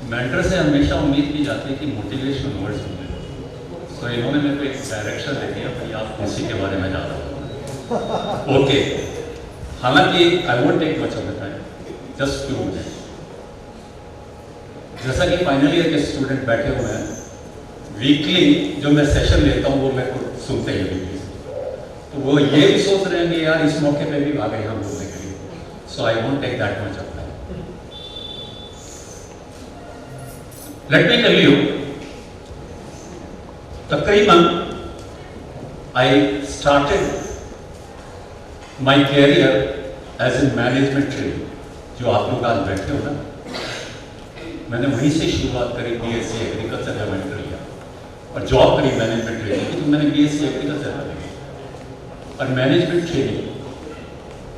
Mentor से हमेशा उम्मीद की जाती है कि मोटिवेशन वर्ड्स मिले। तो इन्होंने मेरे को एक डायरेक्शन दे दिया भाई आप इसी के बारे में जानो। ओके, हालांकि I won't take much of the time, just few minutes. जैसा कि फाइनल ईयर के स्टूडेंट बैठे हुए हैं, वीकली जो मैं सेशन लेता हूँ वो मेरे को सुनते हैं वीकली, तो वो ये भी सोच रहे हैं कि यार इस मौके पे भी आ गए हम बोलने के लिए। So I won't take that much of time. Let me tell you, तकरीबन I started my career as a management training. जो आप लोग आज बैठे हो ना, मैंने वहीं से शुरुआत करी, बीएससी एग्रीकल्चर गवर्नमेंट लिया और जॉब करी मैनेजमेंट ट्रेनिंग की, तो मैंने बीएससी एग्रीकल्चर करी और management training.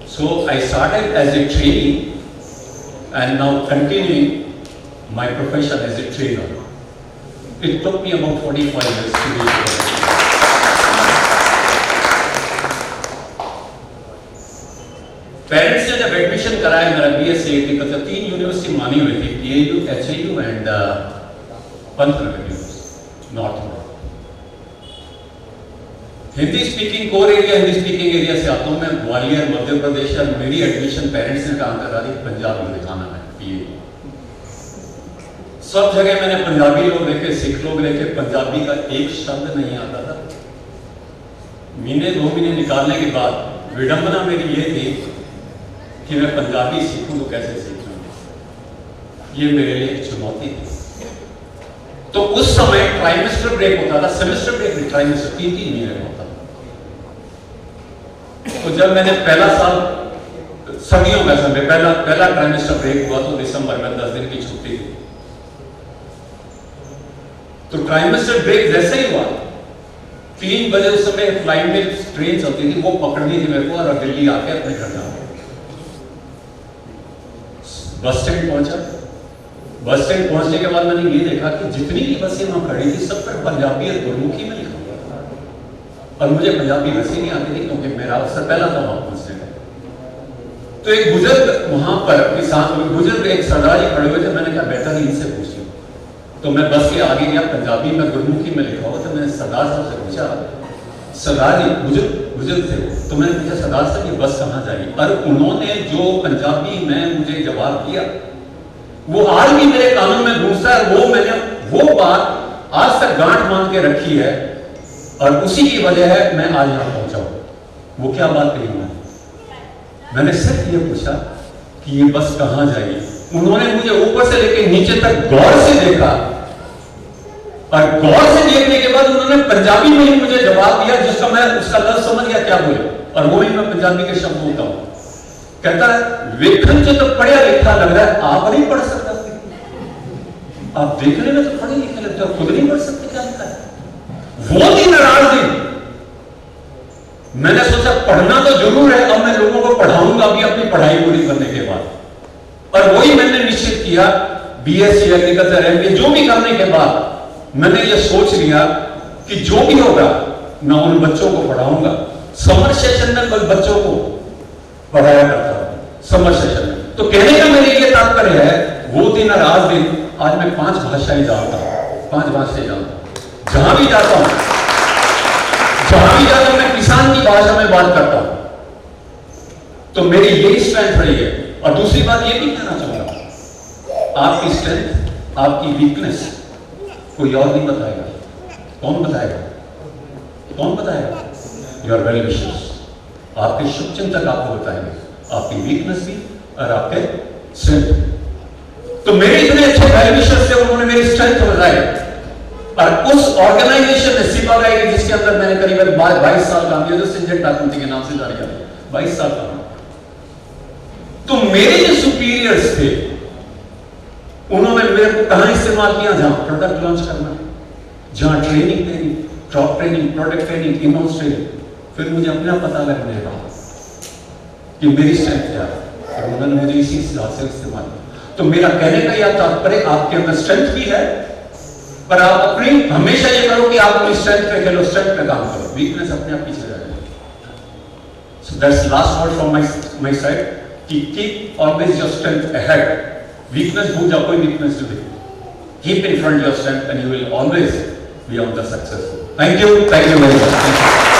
So I started as a training and now continuing my profession as a trainer. It took me about 45 years to reach there. Parents ने जब एडमिशन कराया मेरा बीएससी एग्रीकल्चर, 3 यूनिवर्सिटी मानी हुई थी, PAU, HAU and Pantnagar university north में। Hindi speaking core area, Hindi speaking area से आता हूँ मैं, ग्वालियर मध्य प्रदेश। और मेरी एडमिशन पेरेंट्स ने कहा करा दी पंजाब में दिखाना है पीएयू। सब जगह मैंने पंजाबी लोग देखे, सिख लोग देखे, पंजाबी का एक शब्द नहीं आता था। महीने 2 महीने निकालने के बाद विडंबना मेरी ये थी कि मैं पंजाबी सीखूं तो कैसे सीखूं, ये मेरे लिए एक चुनौती थी। तो उस समय ट्राइमेस्टर ब्रेक होता था, सेमेस्टर ब्रेक नहीं, ट्राइमेस्टर 3-3 महीने का होता था। तो जब मैंने पहला साल, सर्दियों का समय, पहला ट्राइमेस्टर ब्रेक हुआ तो दिसंबर में 10 दिन की छुट्टी थी। तो ट्राइमेस्टर ब्रेक जैसे ही हुआ, 3 बजे उस समय फ्लाइट में ट्रेन चलती थी, वो पकड़नी थी मेरे को और दिल्ली आके अपने घर जाना। बस स्टैंड पहुंचा। बस स्टैंड पहुंचने के बाद मैंने ये देखा कि जितनी भी बसें वहां खड़ी थी सब पर पंजाबी और गुरमुखी में लिखा हुआ था। और मुझे पंजाबी वैसे नहीं आती थी क्योंकि मेरा अवसर पहला था वहां पहुंचने का। तो एक बुजुर्ग वहां पर बुजुर्ग एक सरदार जी खड़े हुए थे। मैंने कहा बेहतर ही इनसे पूछ लूं। तो मैं बस के आगे गया, पंजाबी में गुरमुखी में लिखा हुआ था। मैंने सरदार साहब से पूछा, सरदार जी, बुजुर्ग थे, तो मैंने पूछा सरदार साहब ये बस कहाँ जाएगी? और उन्होंने जो पंजाबी में मुझे जवाब दिया वो आज भी मेरे कानों में गूंजता है। मैंने वो बात आज तक गांठ बांध के रखी है और उसी की वजह है मैं आज यहां पहुंचा हूं। वो क्या बात कही मैंने सिर्फ ये पूछा कि ये बस कहां जाएगी। उन्होंने मुझे ऊपर से लेकर नीचे तक गौर से देखा और गौर से देखने के बाद उन्होंने पंजाबी में ही मुझे जवाब दिया, जिसका मैं उसका लफ्ज समझ गया क्या बोले, और वो ही मैं पंजाबी के शब्द बोलता हूं। कहता है वेखन से तो पढ़ा लिखा लग रहा है, आप नहीं पढ़ सकता? आप देखने में तो पढ़े लिखे लगते हो, खुद नहीं पढ़ सकते? क्या लिखा है? वो दिन नाराज दिन मैंने सोचा पढ़ना तो जरूर है, अब मैं लोगों को पढ़ाऊंगा भी अपनी पढ़ाई पूरी करने के बाद। और वही मैंने निश्चित किया, बीएससी एग्रीकल्चर एमबीए जो भी करने के बाद मैंने ये सोच लिया कि जो भी होगा मैं उन बच्चों को पढ़ाऊंगा। समर सेशन में कुछ बच्चों को पढ़ाया करता हूं, समर सेशन में। तो कहने का मेरे लिए तात्पर्य है वो दिन और आज दिन, आज मैं 5 भाषाएं जानता हूं, 5 भाषाएं जानता हूं। जहां भी जाता हूं मैं किसान की भाषा में बात करता हूं। तो मेरी यही स्ट्रेंथ रही है। और दूसरी बात ये भी कहना चाहूंगा, आपकी स्ट्रेंथ, आपकी वीकनेस कोई और नहीं बताएगा। कौन बताएगा? कौन बताएगा? योर वेल विशर्स, आपके शुभचिंतक आपको बताएंगे आपकी वीकनेस भी और आपके स्ट्रेंथ। तो मेरे इतने अच्छे वेल विशर्स थे, उन्होंने मेरी स्ट्रेंथ बताई। और उस ऑर्गेनाइजेशन में सिपाही, जिसके अंदर मैंने करीबन 22 साल काम किया, जो सिंजेंट आकृति के नाम से जाने जाते, 22 साल काम। तो मेरे जो सुपीरियर्स थे उन्होंने मेरे को कहां इस्तेमाल किया? जहां प्रोडक्ट लॉन्च करना, जहां ट्रेनिंग देनी, drop training, product training, in house training. फिर मुझे अपना पता लगने लगा कि मेरी स्ट्रेंथ क्या है, और उन्होंने मुझे इसी हिसाब से इस्तेमाल किया। तो मेरा कहने का यह तात्पर्य, आपके अंदर स्ट्रेंथ भी है, पर आप अपनी हमेशा ये करो कि आप अपनी स्ट्रेंथ पे खेलो, स्ट्रेंथ पे काम करो, वीकनेस अपने आप पीछे रह जाएगी। So that's last word from my side कि keep always your strength ahead. Weakness भूल जाओ, कोई वीकनेस नहीं देखो। Keep in front your strength and you will always be on the successful. Thank you very much.